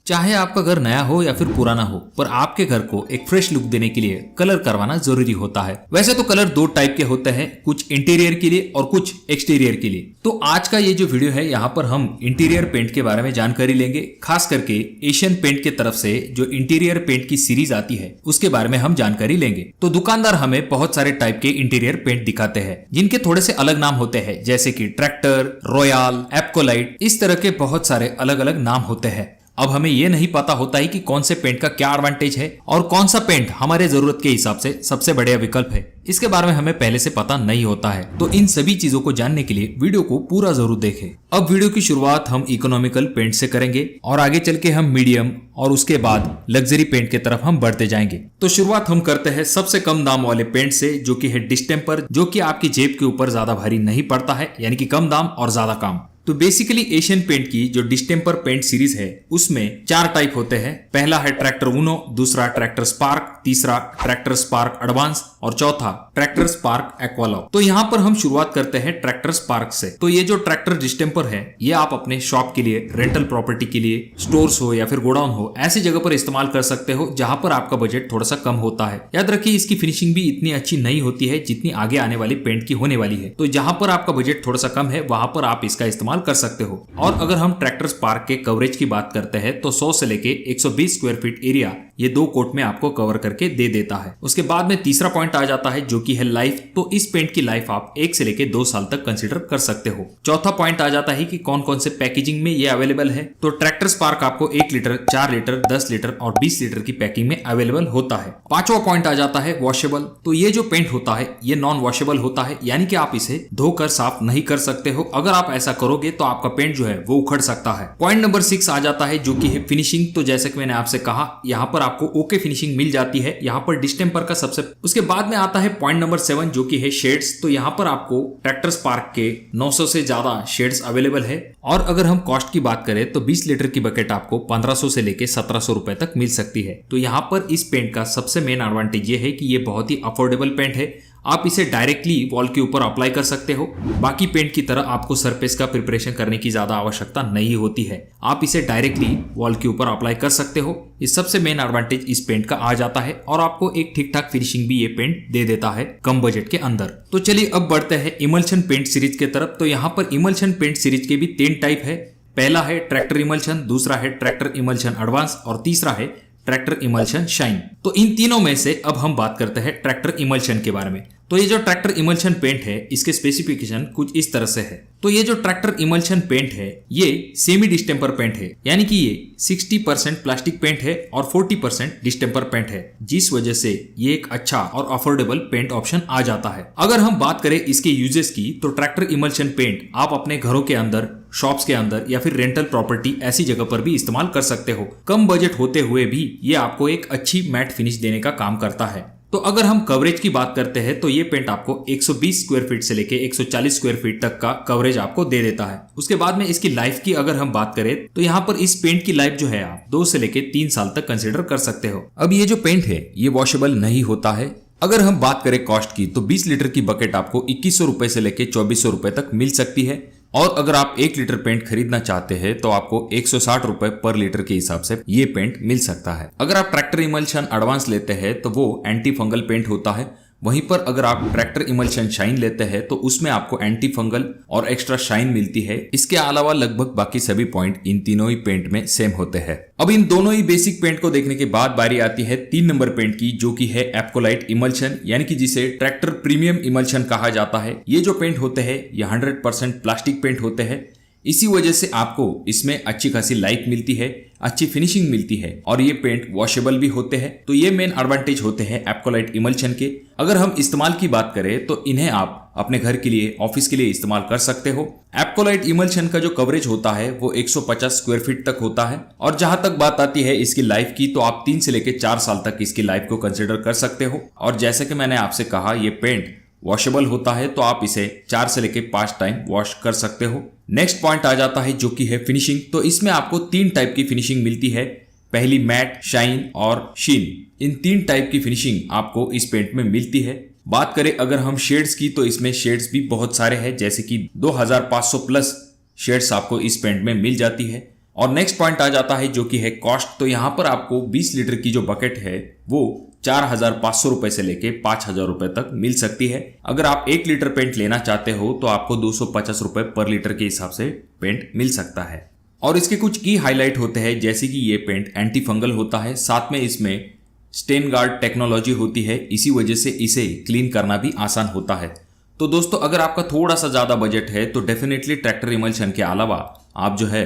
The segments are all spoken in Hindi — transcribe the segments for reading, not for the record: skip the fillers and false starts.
चाहे आपका घर नया हो या फिर पुराना हो, पर आपके घर को एक फ्रेश लुक देने के लिए कलर करवाना जरूरी होता है। वैसे तो कलर दो टाइप के होते हैं, कुछ इंटीरियर के लिए और कुछ एक्सटीरियर के लिए। तो आज का ये जो वीडियो है, यहाँ पर हम इंटीरियर पेंट के बारे में जानकारी लेंगे। खास करके एशियन पेंट के तरफ से जो इंटीरियर पेंट की सीरीज आती है उसके बारे में हम जानकारी लेंगे। तो दुकानदार हमें बहुत सारे टाइप के इंटीरियर पेंट दिखाते हैं जिनके थोड़े से अलग नाम होते हैं, जैसे कि ट्रैक्टर, रॉयल, एप्कोलाइट, इस तरह के बहुत सारे अलग अलग नाम होते हैं। अब हमें यह नहीं पता होता है कि कौन से पेंट का क्या एडवांटेज है और कौन सा पेंट हमारे जरूरत के हिसाब से सबसे बढ़िया विकल्प है। इसके बारे में हमें पहले से पता नहीं होता है। तो इन सभी चीजों को जानने के लिए वीडियो को पूरा जरूर देखें। अब वीडियो की शुरुआत हम इकोनॉमिकल पेंट से करेंगे और आगे चल के हम मीडियम और उसके बाद लग्जरी पेंट की तरफ हम बढ़ते जाएंगे। तो शुरुआत हम करते हैं सबसे कम दाम वाले पेंट से, जो कि है डिस्टेम्पर, जो कि आपकी जेब के ऊपर ज्यादा भारी नहीं पड़ता है, यानी कि कम दाम और ज्यादा काम। तो बेसिकली एशियन पेंट की जो डिस्टेम्पर पेंट सीरीज है उसमें 4 टाइप होते हैं। पहला है ट्रैक्टर उनो, दूसरा ट्रैक्टर स्पार्क, तीसरा ट्रैक्टर स्पार्क एडवांस और चौथा ट्रैक्टर स्पार्क एक्वालॉग। तो यहाँ पर हम शुरुआत करते हैं ट्रैक्टर स्पार्क से। तो ये जो ट्रैक्टर डिस्टेम्पर है ये आप अपने शॉप के लिए, रेंटल प्रॉपर्टी के लिए, स्टोर्स हो या फिर गोडाउन हो, ऐसी जगह पर इस्तेमाल कर सकते हो जहां पर आपका बजट थोड़ा सा कम होता है। याद रखिए इसकी फिनिशिंग भी इतनी अच्छी नहीं होती है जितनी आगे आने वाली पेंट की होने वाली है। तो जहां पर आपका बजट थोड़ा सा कम है वहां पर आप इसका इस्तेमाल कर सकते हो। और अगर हम ट्रैक्टर स्पार्क के कवरेज की बात करते हैं तो 100 से लेके 120 स्क्वायर फीट एरिया ये 2 कोट में आपको कवर करके दे देता है। उसके बाद में तीसरा पॉइंट आ जाता है जो कि है लाइफ। तो इस पेंट की लाइफ आप 1 से लेके 2 साल तक कंसीडर कर सकते हो। चौथा पॉइंट आ जाता है कि कौन कौन से पैकेजिंग में ये अवेलेबल है। तो ट्रैक्टर स्पार्क आपको 1 लीटर, 4 लीटर, 10 लीटर और 20 लीटर की पैकिंग में अवेलेबल होता है। पांचवा पॉइंट आ जाता है वॉशेबल। तो ये जो पेंट होता है ये नॉन वॉशेबल होता है, यानी कि आप इसे धोकर साफ नहीं कर सकते हो। अगर आप ऐसा करोगे तो आपका पेंट जो है वो उखड़ सकता है। पॉइंट नंबर 6 आ जाता है जो कि है फिनिशिंग। तो जैसे कि मैंने आपसे कहा यहाँ पर आपको ओके फिनिशिंग मिल जाती है यहाँ पर डिस्टेम्पर का सबसे। उसके बाद में आता है पॉइंट नंबर 7 जो कि है शेड्स। तो यहाँ पर आपको ट्रैक्टर स्पार्क के 900 से ज्यादा शेड्स अवेलेबल है। और अगर हम कॉस्ट की बात करें तो 20 लीटर की बकेट आपको 1500 से लेके 1700 रुपए तक मिल सकती है। तो यहाँ पर इस पेंट का सबसे मेन एडवांटेज ये है कि ये बहुत ही अफोर्डेबल पेंट है। आप इसे डायरेक्टली वॉल के ऊपर अप्लाई कर सकते हो। बाकी पेंट की तरह आपको सरफेस का प्रिपरेशन करने की ज्यादा आवश्यकता नहीं होती है। आप इसे डायरेक्टली वॉल के ऊपर अप्लाई कर सकते हो। इस सबसे मेन एडवांटेज इस पेंट का आ जाता है और आपको एक ठीक ठाक फिनिशिंग भी ये पेंट दे देता है कम बजट के अंदर। तो चलिए अब बढ़ते हैं इमल्शन पेंट सीरीज के तरफ। तो यहाँ पर इमल्शन पेंट सीरीज के भी 3 टाइप है। पहला है ट्रैक्टर इमल्शन, दूसरा है ट्रैक्टर इमल्शन एडवांस और तीसरा है ट्रैक्टर इमल्शन शाइन। तो इन तीनों में से अब हम बात करते हैं ट्रैक्टर इमल्शन के बारे में। तो ये जो ट्रैक्टर इमल्शन पेंट है इसके स्पेसिफिकेशन कुछ इस तरह से है। तो ये जो ट्रैक्टर इमल्शन पेंट है ये सेमी डिस्टेम्पर पेंट है, यानी कि ये 60% प्लास्टिक पेंट है और 40% डिस्टेम्पर पेंट है, जिस वजह से ये एक अच्छा और अफोर्डेबल पेंट ऑप्शन आ जाता है। अगर हम बात करें इसके यूजेस की तो ट्रैक्टर इमल्शन पेंट आप अपने घरों के अंदर, शॉप्स के अंदर या फिर रेंटल प्रॉपर्टी ऐसी जगह पर भी इस्तेमाल कर सकते हो। कम बजट होते हुए भी ये आपको एक अच्छी मैट फिनिश देने का काम करता है। तो अगर हम कवरेज की बात करते हैं तो ये पेंट आपको 120 स्क्वायर फीट से लेके 140 स्क्वायर फीट तक का कवरेज आपको दे देता है। उसके बाद में इसकी लाइफ की अगर हम बात करें तो यहाँ पर इस पेंट की लाइफ जो है आप 2 से लेके 3 साल तक कंसिडर कर सकते हो। अब ये जो पेंट है ये वॉशेबल नहीं होता है। अगर हम बात करें कॉस्ट की तो 20 लीटर की बकेट आपको 2100 रुपए से लेके 2400 रुपए तक मिल सकती है। और अगर आप 1 लीटर पेंट खरीदना चाहते हैं तो आपको 160 रुपए पर लीटर के हिसाब से ये पेंट मिल सकता है। अगर आप ट्रैक्टर इमल्शन एडवांस लेते हैं तो वो एंटी फंगल पेंट होता है। वहीं पर अगर आप ट्रैक्टर इमल्शन शाइन लेते हैं तो उसमें आपको एंटी फंगल और एक्स्ट्रा शाइन मिलती है। इसके अलावा लगभग बाकी सभी पॉइंट इन तीनों ही पेंट में सेम होते हैं। अब इन दोनों ही बेसिक पेंट को देखने के बाद बारी आती है 3 नंबर पेंट की, जो कि है एप्कोलाइट इमल्शन, यानी कि जिसे ट्रैक्टर प्रीमियम इमल्शन कहा जाता है। ये जो पेंट होते हैं ये 100% प्लास्टिक पेंट होते हैं। इसी वजह से आपको इसमें अच्छी खासी लाइफ मिलती है, अच्छी फिनिशिंग मिलती है और ये पेंट वॉशेबल भी होते हैं। तो ये मेन एडवांटेज होते हैं एप्कोलाइट इमल्शन के। अगर हम इस्तेमाल की बात करें तो इन्हें आप अपने घर के लिए, ऑफिस के लिए इस्तेमाल कर सकते हो। एप्कोलाइट इमल्शन का जो कवरेज होता है वो 150 स्क्वायर फीट तक होता है। और जहां तक बात आती है इसकी लाइफ की तो आप 3 से लेकर 4 साल तक इसकी लाइफ को कंसिडर कर सकते हो। और जैसे कि मैंने आपसे कहा ये पेंट वॉशेबल होता है तो आप इसे 4 से लेकर 5 टाइम वॉश कर सकते हो। नेक्स्ट पॉइंट आ जाता है जो कि है फिनिशिंग। तो इसमें आपको 3 टाइप की फिनिशिंग मिलती है। पहली मैट, शाइन और शीन। इन 3 टाइप की फिनिशिंग आपको इस पेंट में मिलती है। बात करें अगर हम शेड्स की तो इसमें शेड्स भी बहुत सारे हैं, जैसे कि 2500 प्लस शेड्स आपको इस पेंट में मिल जाती है। और नेक्स्ट पॉइंट आ जाता है जो कि है कॉस्ट। तो यहाँ पर आपको 20 लीटर की जो बकेट है वो 4,500 रुपए से लेके 5,000 रुपए तक मिल सकती है। अगर आप 1 लीटर पेंट लेना चाहते हो तो आपको 250 रुपए पर लीटर के हिसाब से पेंट मिल सकता है। और इसके कुछ की हाईलाइट होते हैं, जैसे कि ये पेंट एंटी फंगल होता है, साथ में इसमें स्टेन गार्ड टेक्नोलॉजी होती है, इसी वजह से इसे क्लीन करना भी आसान होता है। तो दोस्तों अगर आपका थोड़ा सा ज्यादा बजट है तो डेफिनेटली ट्रैक्टर इमल्शन के अलावा आप जो है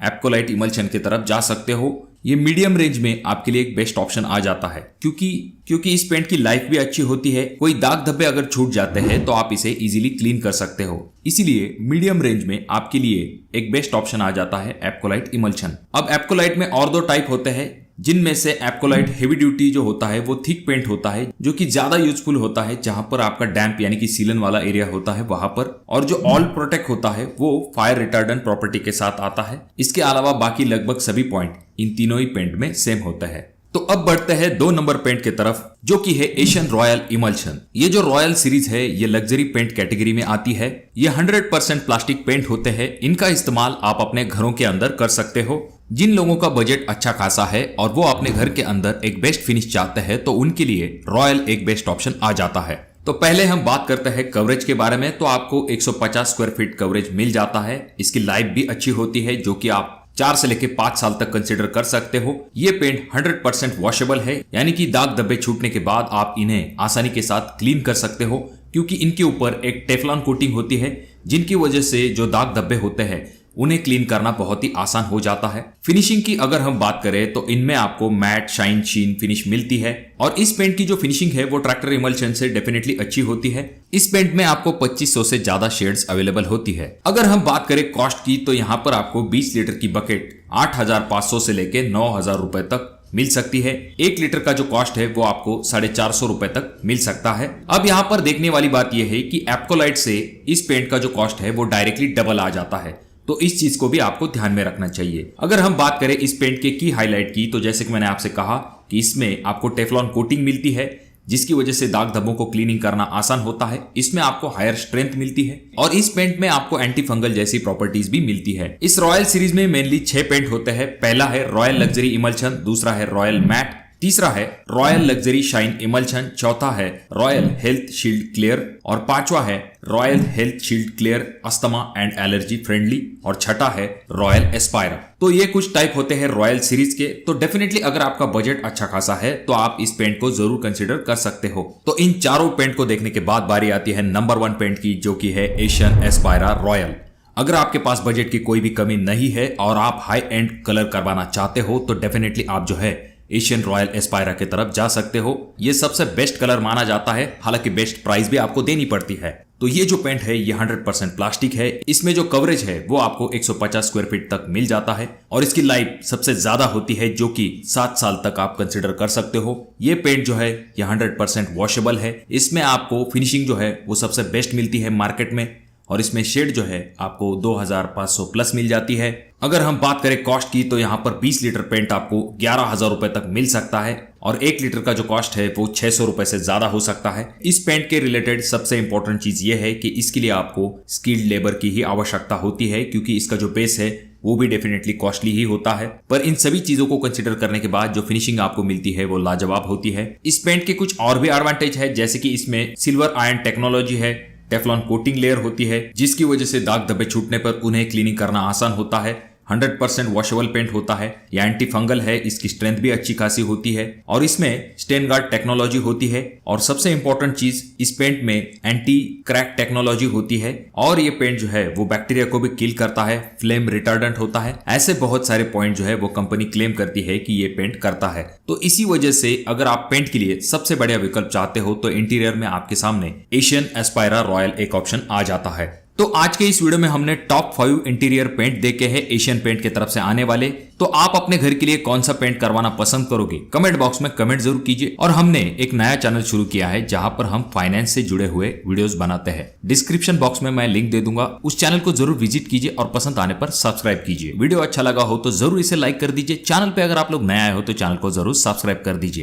एप्कोलाइट इमल्शन की तरफ जा सकते हो। ये मीडियम रेंज में आपके लिए एक बेस्ट ऑप्शन आ जाता है, क्योंकि इस पेंट की लाइफ भी अच्छी होती है। कोई दाग धब्बे अगर छूट जाते हैं तो आप इसे इजीली क्लीन कर सकते हो, इसीलिए मीडियम रेंज में आपके लिए एक बेस्ट ऑप्शन आ जाता है एप्कोलाइट इमल्शन। अब एप्कोलाइट में और 2 टाइप होते हैं, जिनमें से एप्कोलाइट हेवी ड्यूटी जो होता है वो थिक पेंट होता है, जो कि ज्यादा यूजफुल होता है जहां पर आपका डैम्प यानी कि सीलन वाला एरिया होता है वहां पर। और जो ऑल प्रोटेक्ट होता है वो फायर रिटार्डेंट प्रॉपर्टी के साथ आता है। इसके अलावा बाकी लगभग सभी पॉइंट इन तीनों ही पेंट में सेम होता है। तो अब बढ़ते हैं 2 नंबर पेंट की तरफ, जो कि है एशियन रॉयल इमल्शन। ये जो रॉयल सीरीज है ये लग्जरी पेंट कैटेगरी में आती है। ये 100% प्लास्टिक पेंट होते हैं। इनका इस्तेमाल आप अपने घरों के अंदर कर सकते हो। जिन लोगों का बजट अच्छा खासा है और वो अपने घर के अंदर एक बेस्ट फिनिश चाहते हैं तो उनके लिए रॉयल एक बेस्ट ऑप्शन आ जाता है। तो पहले हम बात करते हैं कवरेज के बारे में। तो आपको 150 स्क्वायर फीट कवरेज मिल जाता है। इसकी लाइफ भी अच्छी होती है, जो कि आप 4 से लेके 5 साल तक कंसिडर कर सकते हो। ये पेंट 100% वॉशेबल है, यानी कि दाग धब्बे छूटने के बाद आप इन्हें आसानी के साथ क्लीन कर सकते हो, क्योंकि इनके ऊपर एक टेफलॉन कोटिंग होती है, जिनकी वजह से जो दाग धब्बे होते हैं उन्हें क्लीन करना बहुत ही आसान हो जाता है। फिनिशिंग की अगर हम बात करें तो इनमें आपको मैट शाइन शीन फिनिश मिलती है, और इस पेंट की जो फिनिशिंग है वो ट्रैक्टर इमल्शन से डेफिनेटली अच्छी होती है। इस पेंट में आपको 2500 से ज्यादा शेड्स अवेलेबल होती है। अगर हम बात करें कॉस्ट की तो यहाँ पर आपको 20 लीटर की बकेट 8,500 से लेके 9,000 रुपए तक मिल सकती है। 1 लीटर का जो कॉस्ट है वो आपको 450 रुपए तक मिल सकता है। अब यहाँ पर देखने वाली बात यह है कि एप्कोलाइट से इस पेंट का जो कॉस्ट है वो डायरेक्टली डबल आ जाता है, तो इस चीज को भी आपको ध्यान में रखना चाहिए। अगर हम बात करें इस पेंट के की हाईलाइट की तो जैसे कि मैंने आपसे कहा कि इसमें आपको टेफलॉन कोटिंग मिलती है, जिसकी वजह से दाग धब्बों को क्लीनिंग करना आसान होता है। इसमें आपको हायर स्ट्रेंथ मिलती है और इस पेंट में आपको एंटी फंगल जैसी प्रॉपर्टीज भी मिलती है। इस रॉयल सीरीज में मेनली 6 पेंट होते हैं। पहला है रॉयल लग्जरी इमल्शन, दूसरा है रॉयल मैट, तीसरा है रॉयल लग्जरी शाइन इमल्शन, चौथा है रॉयल हेल्थ शील्ड क्लियर और पांचवा है royal health shield clear asthma and allergy friendly और छठा है रॉयल एस्पायरा। तो ये कुछ टाइप होते हैं रॉयल सीरीज के। तो डेफिनेटली अगर आपका बजट अच्छा खासा है तो आप इस पेंट को जरूर कंसिडर कर सकते हो। तो इन चारों पेंट को देखने के बाद बारी आती है नंबर 1 पेंट की, जो कि है एशियन एस्पायरा रॉयल। अगर आपके पास बजट की कोई भी कमी नहीं है और आप हाई एंड कलर करवाना चाहते हो तो डेफिनेटली आप जो है एशियन रॉयल एस्पायरा की तरफ जा सकते हो। ये सबसे बेस्ट कलर माना जाता है, हालांकि बेस्ट प्राइस भी आपको देनी पड़ती है। तो ये जो पेंट है ये 100% प्लास्टिक है। इसमें जो कवरेज है वो आपको 150 स्क्वायर फीट तक मिल जाता है और इसकी लाइफ सबसे ज्यादा होती है, जो कि 7 साल तक आप कंसिडर कर सकते हो। ये पेंट जो है ये 100% वॉशेबल है। इसमें आपको फिनिशिंग जो है वो सबसे बेस्ट मिलती है मार्केट में, और इसमें शेड जो है आपको 2,500 प्लस मिल जाती है। अगर हम बात करें कॉस्ट की तो यहाँ पर 20 लीटर पेंट आपको 11,000 रुपए तक मिल सकता है और 1 लीटर का जो कॉस्ट है वो 600 रुपए से ज्यादा हो सकता है। इस पेंट के रिलेटेड सबसे इंपॉर्टेंट चीज ये है कि इसके लिए आपको स्किल्ड लेबर की ही आवश्यकता होती है, क्योंकि इसका जो बेस है वो भी डेफिनेटली कॉस्टली ही होता है। पर इन सभी चीजों को कंसिडर करने के बाद जो फिनिशिंग आपको मिलती है वो लाजवाब होती है। इस पेंट के कुछ और भी एडवांटेज है, जैसे कि इसमें सिल्वर आयरन टेक्नोलॉजी है, टेफ्लॉन कोटिंग लेयर होती है, जिसकी वजह से दाग धब्बे छूटने पर उन्हें क्लीनिंग करना आसान होता है। 100% वॉशेबल पेंट होता है, ये एंटी फंगल है, इसकी स्ट्रेंथ भी अच्छी खासी होती है और इसमें स्टेन गार्ड टेक्नोलॉजी होती है। और सबसे इंपॉर्टेंट चीज, इस पेंट में एंटी क्रैक टेक्नोलॉजी होती है और ये पेंट जो है वो बैक्टीरिया को भी किल करता है, फ्लेम रिटार्डेंट होता है। ऐसे बहुत सारे पॉइंट जो है वो कंपनी क्लेम करती है कि ये पेंट करता है। तो इसी वजह से अगर आप पेंट के लिए सबसे बढ़िया विकल्प चाहते हो तो इंटीरियर में आपके सामने एशियन एस्पायरा रॉयल एक ऑप्शन आ जाता है। तो आज के इस वीडियो में हमने टॉप 5 इंटीरियर पेंट देखे हैं एशियन पेंट की तरफ से आने वाले। तो आप अपने घर के लिए कौन सा पेंट करवाना पसंद करोगे, कमेंट बॉक्स में कमेंट जरूर कीजिए। और हमने एक नया चैनल शुरू किया है जहां पर हम फाइनेंस से जुड़े हुए वीडियोस बनाते हैं। डिस्क्रिप्शन बॉक्स में मैं लिंक दे दूंगा, उस चैनल को जरूर विजिट कीजिए और पसंद आने पर सब्सक्राइब कीजिए। वीडियो अच्छा लगा हो तो जरूर इसे लाइक कर दीजिए। चैनल पे अगर आप लोग नए आए हो तो चैनल को जरूर सब्सक्राइब कर दीजिए।